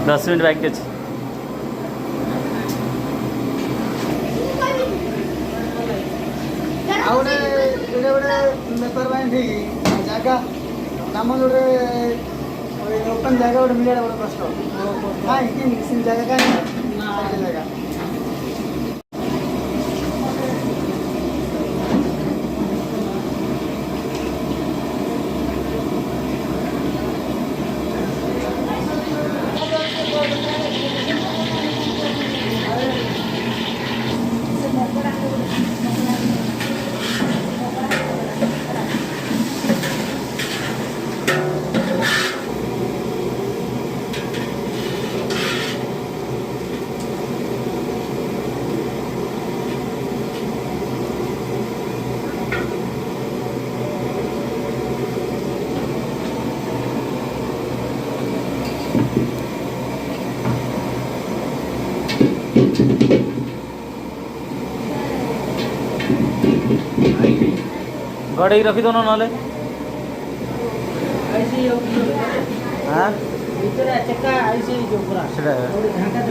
10 minute बाकी ଅଛି। ଆଉ ଗୋଟେ ବେପାର ପାଇଁ ଠିକ୍ ଜାଗା ନାମ ଗୋଟେ ଓପନ୍ ଜାଗା ଗୋଟେ ମିଳିବା ଗୋଟେ କଷ୍ଟ କାହିଁକି ସେ ଜାଗା କାହିଁକି ଜାଗା गड़े रखी दो ना हाँ चक्का ऐसे जो पूरा घंटा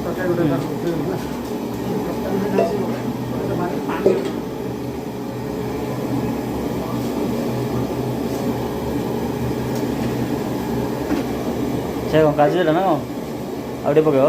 ତରକାରୀ ଗୋଟେ ପାଣି ସେ କ'ଣ କାଜୁ ଦେଲା ନା କ'ଣ ଆଉ ଟିକେ ପକେଇବ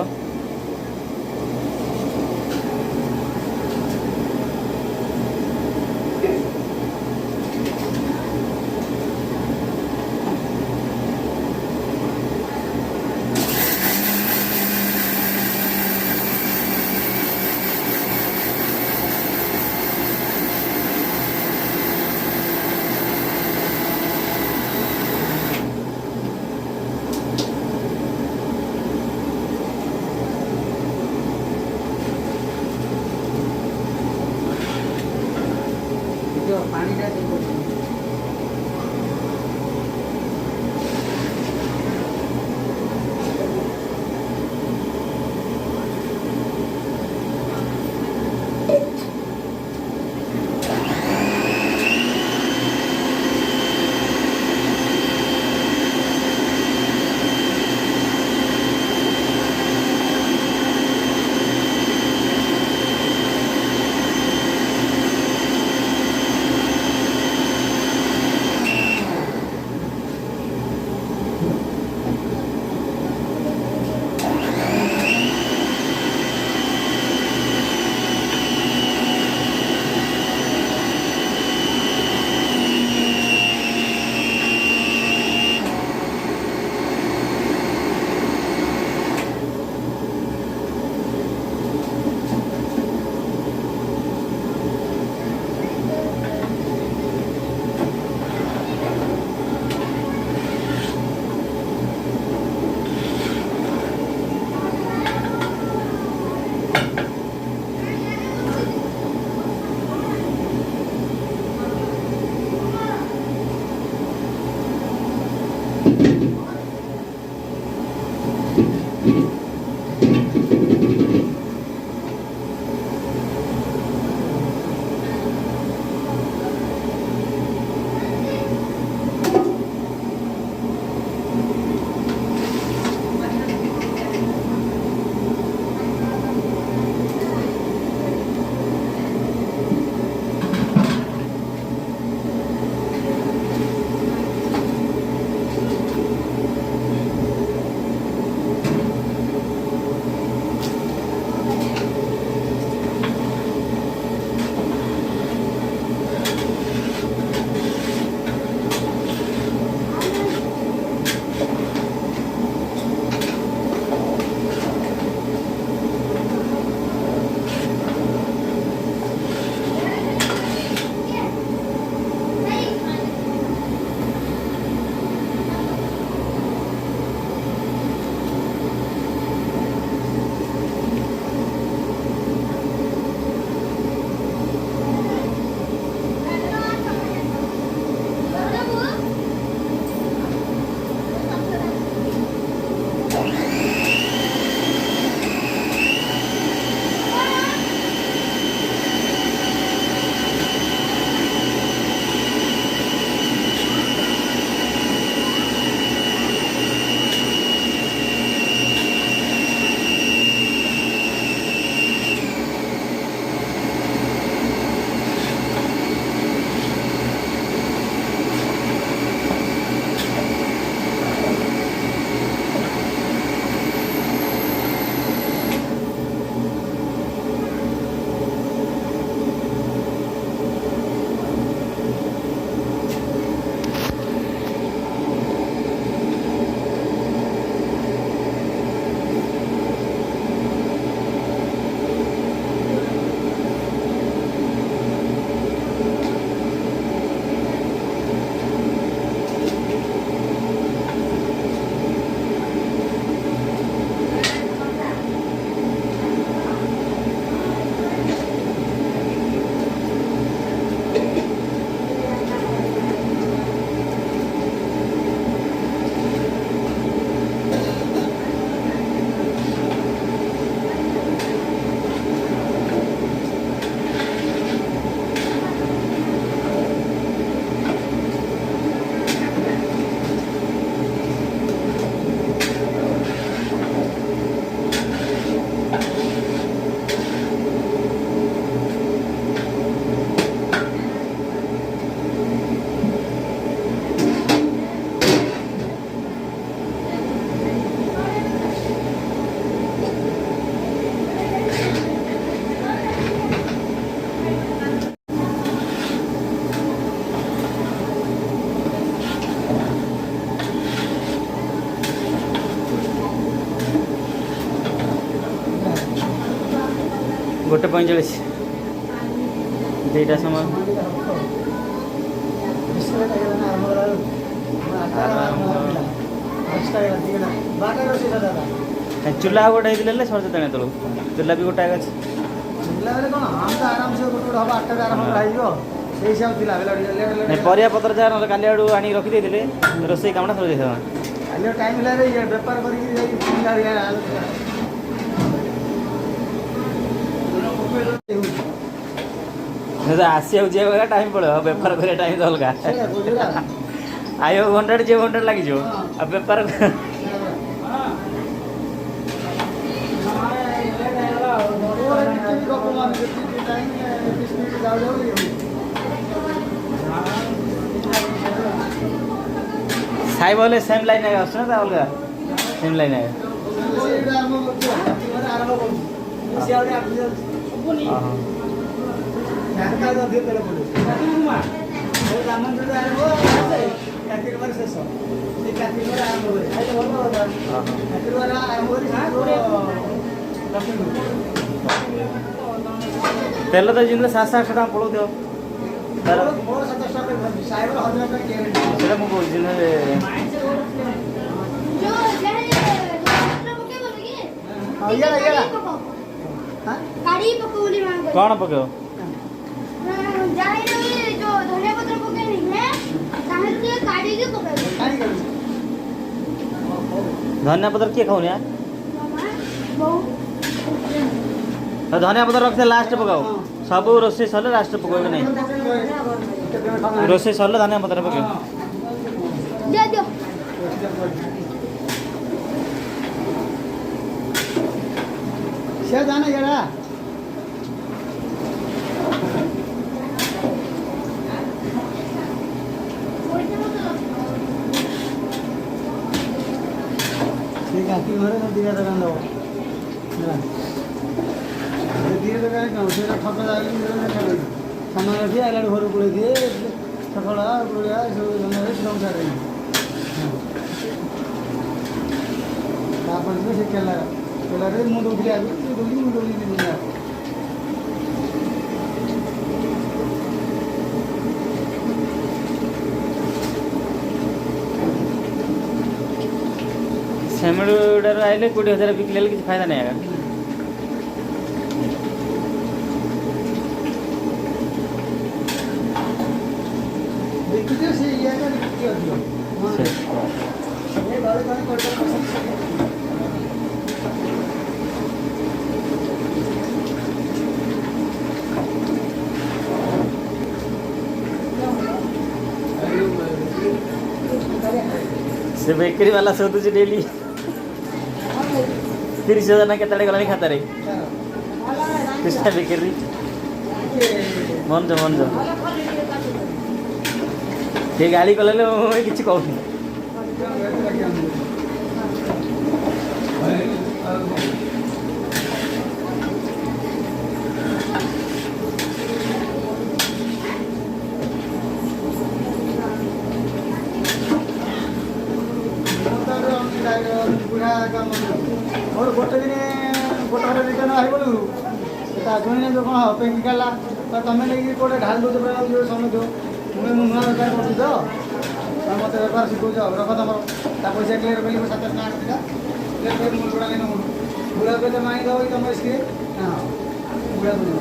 1:45 ଦୁଇଟା ସମୟ ଚୁଲା ଆଉ ଗୋଟେ ହେଇଥିଲେ ହେଲେ ସହଜ ତେଣେ ତଳୁ ଚୁଲା ବି ଗୋଟେ ଅଛି ପରିବା ପତ୍ର ଯାହା ନହେଲେ କାଲି ଆଡ଼ୁ ଆଣିକି ରଖିଦେଇଥିଲେ ରୋଷେଇ କାମଟା ସରି ଯାଇଥାନ୍ତା ଟାଇମ୍ ହେଲେ ବେପାର କରିକି ଆସିବାକୁ ଯିବା ଟାଇମ୍ ପଳେଇବ ବେପାର କରିବା ଟାଇମ୍ ତ ଅଲଗା ଆଇବ ଘଣ୍ଟାଟେ ଯିବ ଘଣ୍ଟାଟେ ଲାଗିଯିବ ଆଉ ବେପାର ସାଇବ ହେଲେ ସେମ୍ ଲାଇନ୍ ଆগে ଆସୁଛି ନା ତା ଅଲଗା ସେମ୍ ଲାଇନ୍ ଆগে ତେଲ ତ ଜିନିଷ 700-800 ଟଙ୍କା ପଳଉଥିବ ସେଇଟା ମୁଁ କହୁଛି କ'ଣ ପକେଇବ ଧନିଆ ପତ୍ର କିଏ ଖାଉନି ଧନିଆ ପତ୍ର ରଖିଥିଲେ ଲାଷ୍ଟ ପକାଉ ସବୁ ରୋଷେଇ ସରିଲେ ଲାଷ୍ଟ ପକାଇବେ ନାହିଁ ରୋଷେଇ ସରିଲେ ଧନିଆ ପତ୍ର ପକାଇବ ସେ ଜାନେ ଏଡ଼ା ठीक है कि घरे में दिया दुकान दो दिए दुकान कौन से ठक जाए सामान रखी आइला घर को दिए सकाला बुढ़िया सब जने श्रम करे तापर से केला केला रे मुंड उठी आ मुंड उठी दिया सेमेडर आइले 20,000 बिकले किसी फायदा नहीं आएगा देखिए से ये का दिक्कत हो ये बारे बारे करता से बेकरी वाला सोधुଛି डेली 30,000 ना केतड़े गलानी खाता रे कृष्णा बेकरी मन जो ये गाड़ी कले किसी कहूनी और गोटे दिन गोटे रिटर्न आए बोलू जुणी जो कौन पेंट काला तो तुम नहीं कौटे ढाल दो समझ मुझे नुआ बेपार कर मत बेपार शिखौ रख तुम पैसा क्लियर कल 7,000 टका मुड़ा नहीं बुढ़ा पे तो मांग दो तुम इसके हाँ बुढ़ा मुझे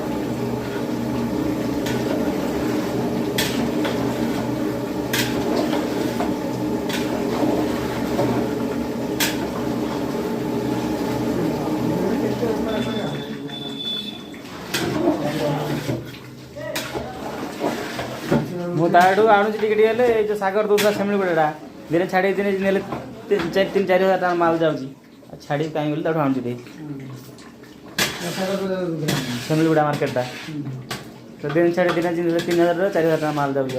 आणुची टिके जो सागर दूसरा सेमली गुड़ा दिन छाड़ी दिन 3-4 हज़ार टाँग माल जाऊँगी छाड़ी कहीं बोली आणुची सेमली गुड़ा मार्केट तो दिन छाड़ी दिन 3,000-4,000 टाँग माल जाऊँगी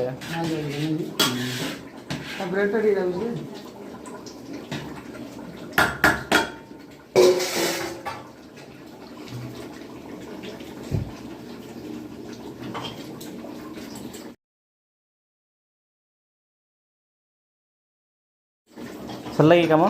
सरला कि कम